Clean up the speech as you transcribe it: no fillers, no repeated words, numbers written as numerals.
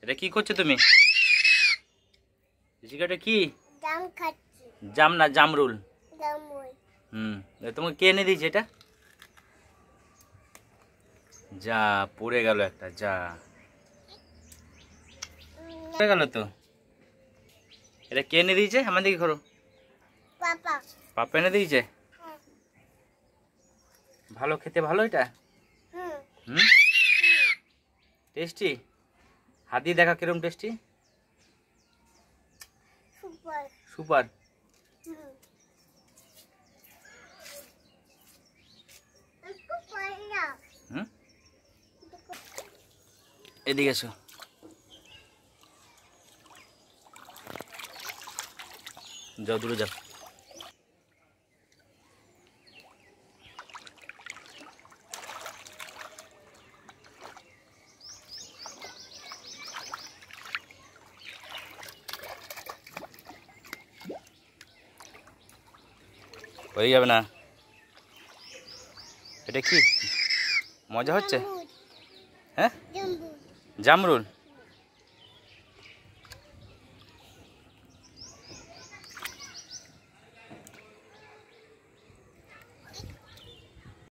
এটা কি করছো তুমি? ঋষিকাটা কি? জাম খাচ্ছি। জাম না, জামরুল। জামরুল। তোমাকে কে এনে দিয়েছে এটা? যা পড়ে গেল একটা, যা পড়ে গেল তো। এটা কে এনে দিয়েছে? আমার দিকে ঘোরো। পাপা। পাপা এনে দিয়েছে। ভালো খেতে, ভালো এটা। টেস্টি। হাত দিয়ে দেখা কিরম টেস্টি। সুপার। সুপার। এদিকে এসো। যাও, দূরে যাও। হয়ে যাবে না। এটা কি মজা হচ্ছে? হ্যাঁ, জামরুল।